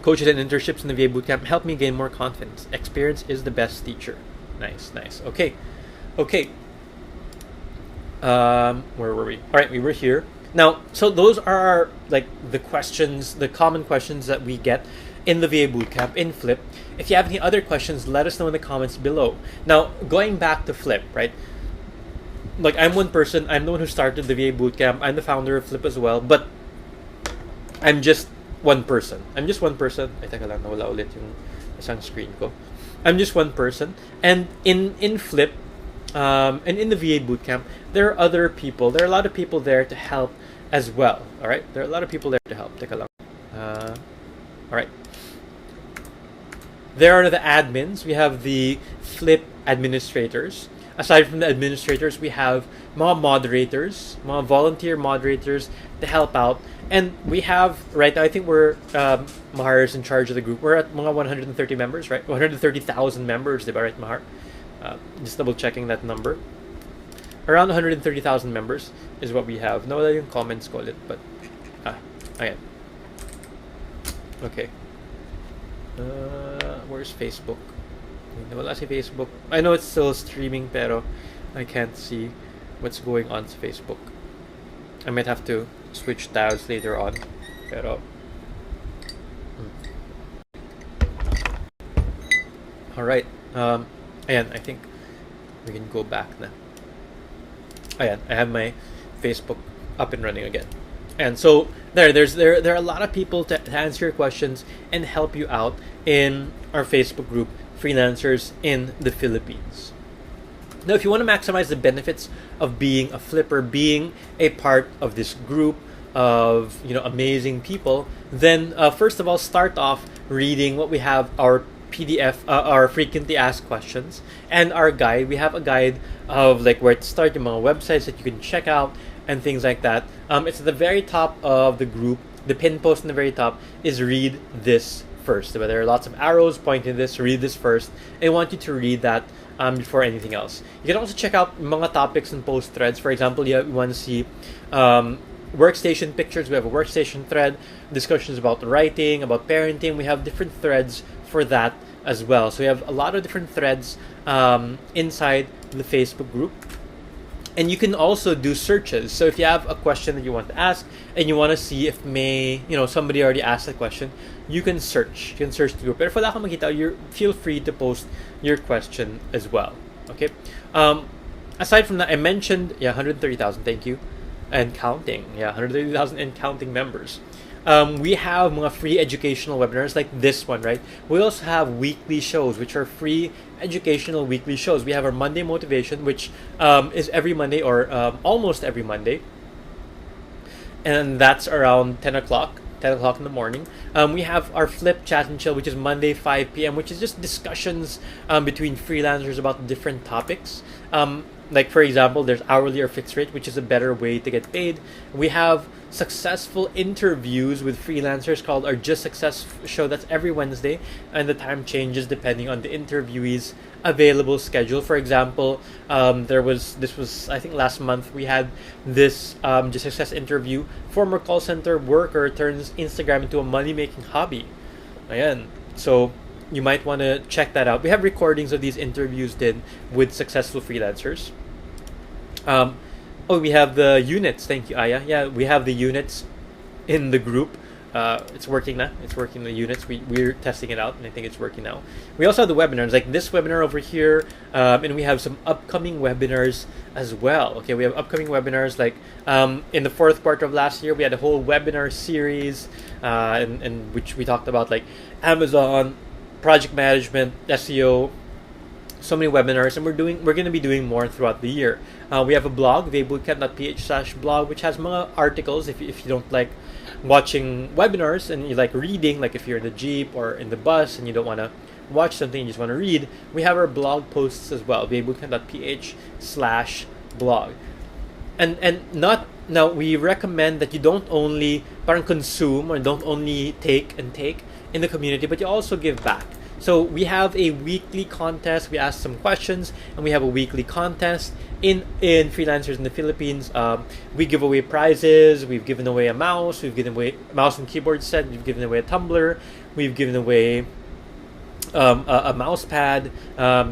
Coaches and internships in the VA Bootcamp help me gain more confidence. Experience is the best teacher. Nice. Okay. Where were we? All right, we were here. Now, so those are like the questions, the common questions that we get in the VA Bootcamp in Flip. If you have any other questions, let us know in the comments below. Now, going back to Flip, right? Like, I'm one person. I'm the one who started the VA Bootcamp. I'm the founder of Flip as well. But I'm just one person. Ay, teka lang, nawala ulit yung isang screen ko. I'm just one person. And in Flip, and in the VA Bootcamp, there are other people. There are a lot of people there to help as well. All right? There are a lot of people there to help. Teka lang. All right. There are the admins. We have the Flip administrators. Aside from the administrators, we have mga moderators, mga volunteer moderators to help out. And we have, right now, I think we're, Mahar is in charge of the group. We're at mga 130 members, right? 130,000 members, diba, right, Mahar? Just double checking that number. Around 130,000 members is what we have. Nawala yung comments ko ulit, but, ayan. Okay. Where's Facebook? Nawala si Facebook. I know it's still streaming, pero I can't see what's going on to Facebook. I might have to switch tabs later on. Pero alright. Ayan, I think we can go back na. Ayan, I have my Facebook up and running again. And so there are a lot of people to answer your questions and help you out in our Facebook group, Freelancers in the Philippines. Now, if you want to maximize the benefits of being a flipper, being a part of this group of amazing people, then first of all, start off reading what we have, our PDF, our frequently asked questions, and our guide. We have a guide of like where to start, yung mga websites that you can check out and things like that. It's at the very top of the group. The pin post in the very top is read this first. There are lots of arrows pointing this. Read this first. I want you to read that before anything else. You can also check out mga topics and post threads. For example, you want to see workstation pictures. We have a workstation thread, discussions about writing, about parenting. We have different threads for that as well. So we have a lot of different threads inside the Facebook group. And you can also do searches. So if you have a question that you want to ask and you want to see if somebody already asked that question, you can search. You can search the group. Pero if wala kang makita, feel free to post your question as well. Okay. Aside from that, I mentioned 130,000. Thank you, and counting. 130,000 and counting members. We have mga free educational webinars like this one, right? We also have weekly shows, which are free educational weekly shows. We have our Monday Motivation, which is every Monday or almost every Monday. And that's around 10 o'clock in the morning. We have our Flip Chat and Chill, which is Monday 5 p.m., which is just discussions between freelancers about different topics. Like, for example, there's hourly or fixed rate, which is a better way to get paid. We have successful interviews with freelancers called our Just Success show. That's every Wednesday, and the time changes depending on the interviewee's available schedule. For example, this was I think last month we had this just success interview. Former call center worker turns Instagram into a money making hobby. Ayan. So you might want to check that out. We have recordings of these interviews did with successful freelancers. We have the units. Thank you, Aya. Yeah, we have the units in the group. It's working now. It's working, the units. We're testing it out, and I think it's working now. We also have the webinars, like this webinar over here, and we have some upcoming webinars as well. Okay, we have upcoming webinars, like in the fourth quarter of last year, we had a whole webinar series, in which we talked about like Amazon, project management, SEO, so many webinars, and we're going to be doing more throughout the year. We have a blog, vbootcamp.ph/blog, which has mga articles if you don't like watching webinars and you like reading, like if you're in the Jeep or in the bus and you don't want to watch something, you just want to read, we have our blog posts as well, vbootcamp.ph/blog. And not now, we recommend that you don't only parang consume or don't only take in the community, but you also give back. So we have a weekly contest. We ask some questions, and we have a weekly contest in Freelancers in the Philippines. We give away prizes. We've given away a mouse. We've given away a mouse and keyboard set. We've given away a tumbler. We've given away a mouse pad, a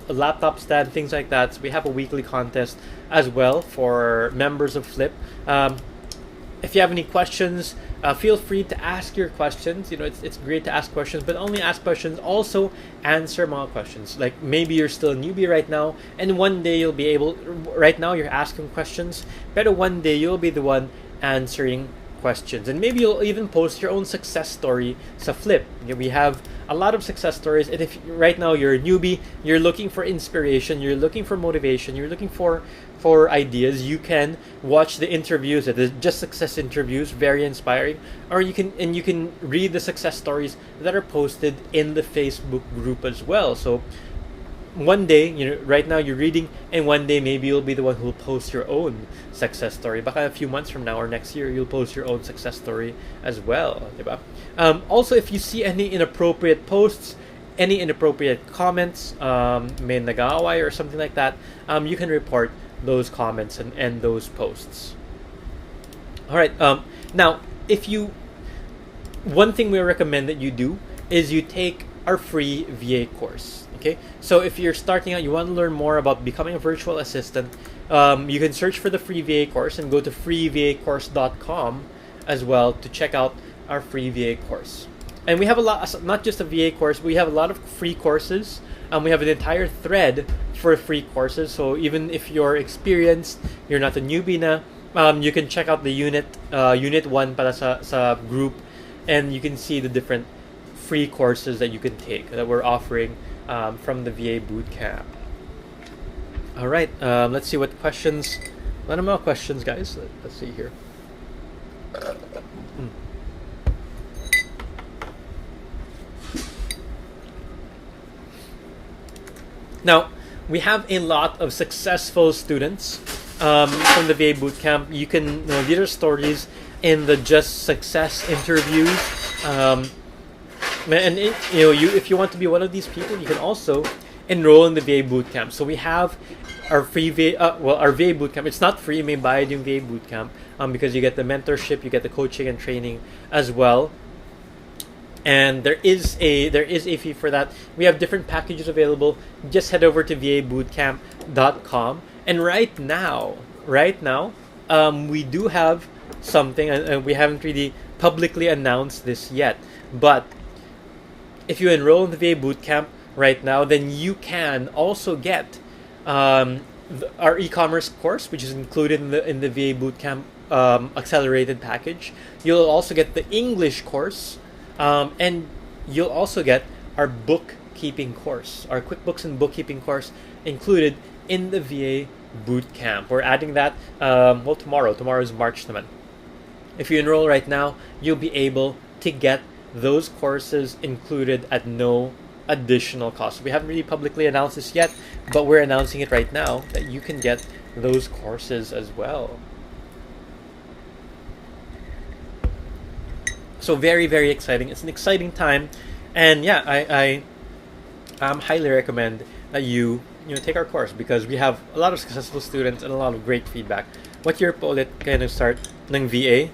laptop stand, things like that. So we have a weekly contest as well for members of Flip. If you have any questions, feel free to ask your questions. You know, it's great to ask questions, but only ask questions. Also, answer mga questions. Like maybe you're still a newbie right now, and one day you'll be able. Right now you're asking questions, but one day you'll be the one answering questions, and maybe you'll even post your own success story sa Flip. We have a lot of success stories, and if right now you're a newbie, you're looking for inspiration, you're looking for motivation, you're looking for ideas, you can watch the interviews, the Just Success interviews, very inspiring, or you can read the success stories that are posted in the Facebook group as well. So one day, right now you're reading, and one day maybe you'll be the one who'll post your own success story. Baka a few months from now or next year, you'll post your own success story as well, diba? Also, if you see any inappropriate posts, any inappropriate comments, may nag-aaway or something like that, you can report those comments and those posts. All right. Now, one thing we recommend that you do is you take our free VA course. Okay, so if you're starting out, you want to learn more about becoming a virtual assistant, you can search for the free VA course and go to freevacourse.com as well to check out our free VA course. And we have a lot, not just a VA course, we have a lot of free courses. We have an entire thread for free courses. So even if you're experienced, you're not a newbie na, you can check out the unit 1 para sa group, and you can see the different free courses that you can take that we're offering from the VA Bootcamp. All right, let's see what questions. A lot of more questions, guys. Let's see here. Now, we have a lot of successful students from the VA Bootcamp. You can these are stories in the Just Success interviews. If you want to be one of these people, you can also enroll in the VA Bootcamp. So we have our free our VA Bootcamp. It's not free, may buy yung VA Bootcamp because you get the mentorship, you get the coaching and training as well. And there is a fee for that. We have different packages available. Just head over to vabootcamp.com. And right now, we do have something, and we haven't really publicly announced this yet. But if you enroll in the VA Bootcamp right now, then you can also get our e-commerce course, which is included in the VA Bootcamp accelerated package. You'll also get the English course. And you'll also get our bookkeeping course, our QuickBooks and bookkeeping course included in the VA Bootcamp. We're adding that tomorrow. Tomorrow is March naman. If you enroll right now, you'll be able to get those courses included at no additional cost. We haven't really publicly announced this yet, but we're announcing it right now that you can get those courses as well. So very, very exciting. It's an exciting time, and yeah, I highly recommend that you take our course, because we have a lot of successful students and a lot of great feedback. What year po ulit kayo nag-start ng VA?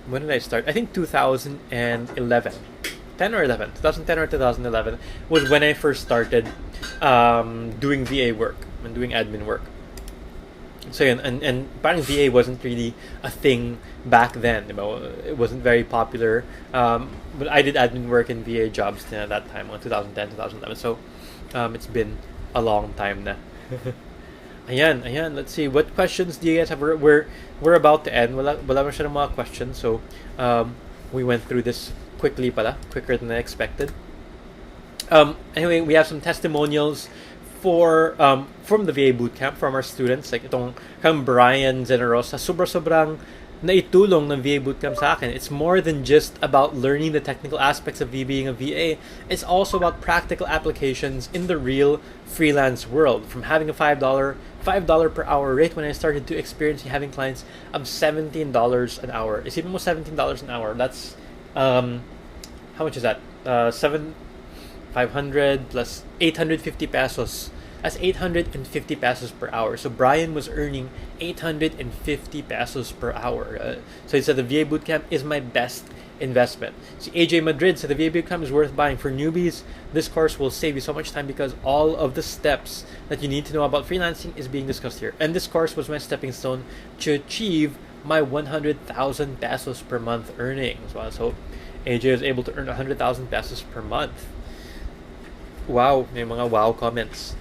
When did I start? I think 2011. 10 or 11. 2010 or 2011 was when I first started doing VA work and doing admin work. So yun, and parang VA wasn't really a thing back then. It wasn't very popular. But I did admin work in VA jobs at that time, 2010, 2011. So it's been a long time na. Ayan. Let's see. What questions do you guys have? We're about to end. Wala masyadong mga questions. So we went through this quickly quicker than I expected. Anyway, we have some testimonials from the VA bootcamp from our students, like itong kang Brian Generosa. Sobrang naitulong ng VA bootcamp sa akin. It's more than just about learning the technical aspects of being a VA. It's also about practical applications in the real freelance world. From having a $5 per hour rate when I started to experience having clients of $17 an hour. Isipin mo $17 an hour. That's how much is that? 500 plus 850 pesos. That's 850 pesos per hour. So Brian was earning 850 pesos per hour. So he said the VA bootcamp is my best investment. So AJ Madrid said the VA bootcamp is worth buying. For newbies, this course will save you so much time because all of the steps that you need to know about freelancing is being discussed here. And this course was my stepping stone to achieve my 100,000 pesos per month earnings. Wow. So AJ was able to earn 100,000 pesos per month. Wow, may mga wow comments.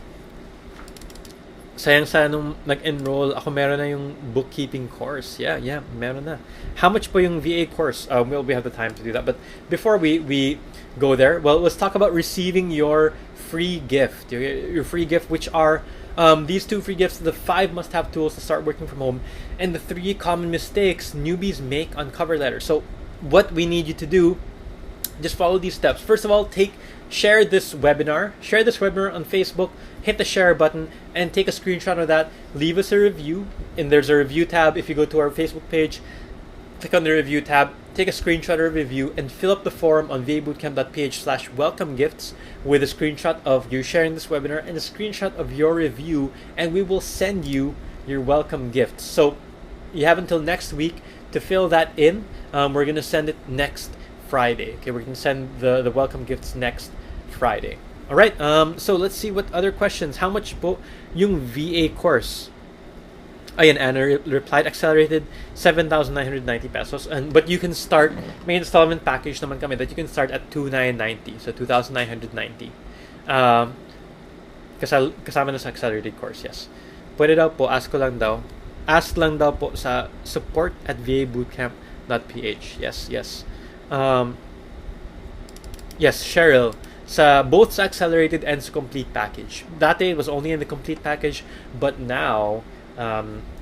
Sayang sana nung nag-enroll ako, meron na yung bookkeeping course. Yeah, meron na. How much po yung VA course? Well, we have the time to do that. But before we go there, well, let's talk about receiving your free gift. Your free gift, which are these 2 free gifts, the 5 must-have tools to start working from home, and the 3 common mistakes newbies make on cover letters. So what we need you to do, just follow these steps. First of all, share this webinar on Facebook, hit the share button and take a screenshot of that. Leave us a review, and there's a review tab. If you go to our Facebook page, click on the review tab, take a screenshot of a review, and fill up the form on vabootcamp.ph/welcomegifts with a screenshot of you sharing this webinar and a screenshot of your review, and we will send you your welcome gifts. So you have until next week to fill that in. We're going to send it next Friday. Okay, we're going to send the welcome gifts next Friday. All right. So let's see what other questions. How much po yung VA course? Ayan, Anna replied, accelerated 7,990 pesos. But you can start, may installment package naman kami that you can start at 2,990. So 2,990. Kasama na sa accelerated course, yes. Pwede daw po, ask lang daw po sa support@vabootcamp.ph. Yes. Yes, Cheryl. Both sa accelerated and sa complete package. Dati it was only in the complete package, but now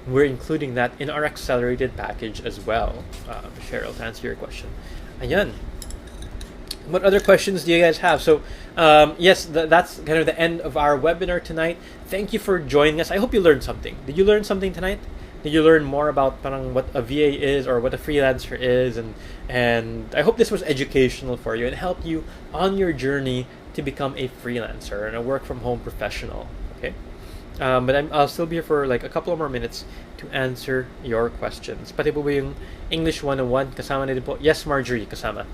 we're including that in our accelerated package as well. Cheryl, to answer your question. Ayan. What other questions do you guys have? So, yes, that's kind of the end of our webinar tonight. Thank you for joining us. I hope you learned something. Did you learn something tonight? Did you learn more about parang what a VA is or what a freelancer is? And I hope this was educational for you and helped you on your journey to become a freelancer and a work-from-home professional. Okay, but I'll still be here for like a couple of more minutes to answer your questions. Pati po ba yung English 101 kasama na din po? Yes, Marjorie, kasama.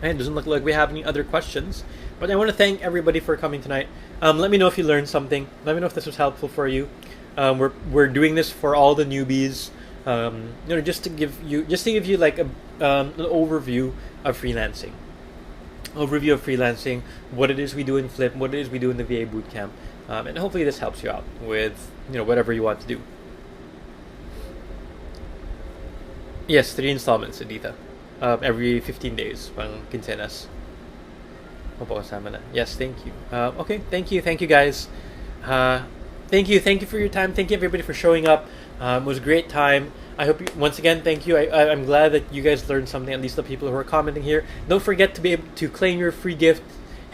It doesn't look like we have any other questions, but I want to thank everybody for coming tonight. Let me know if you learned something. Let me know if this was helpful for you. We're doing this for all the newbies. Just to give you like an overview of freelancing. What it is we do in Flip, what it is we do in the VA bootcamp, and hopefully this helps you out with whatever you want to do. Yes, 3 installments, Edita. Every 15 days, pang quincenas. Opo, kasama na. Yes, thank you. Okay, thank you guys. Thank you for your time. Thank you everybody for showing up. It was a great time. I hope once again, thank you. I'm glad that you guys learned something. At least the people who are commenting here. Don't forget to be able to claim your free gift.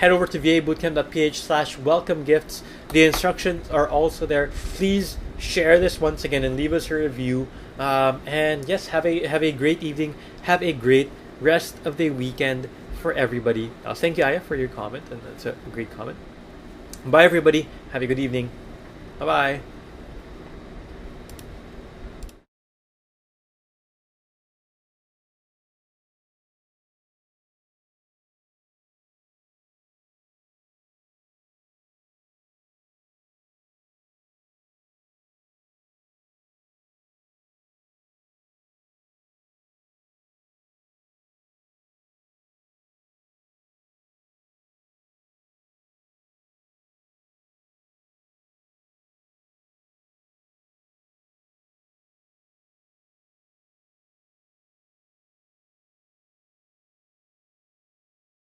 Head over to vabootcamp.ph/welcomegifts. The instructions are also there. Please share this once again and leave us a review. And yes, have a great evening. Have a great rest of the weekend for everybody. Thank you, Aya, for your comment, and that's a great comment. Bye, everybody. Have a good evening. Bye bye.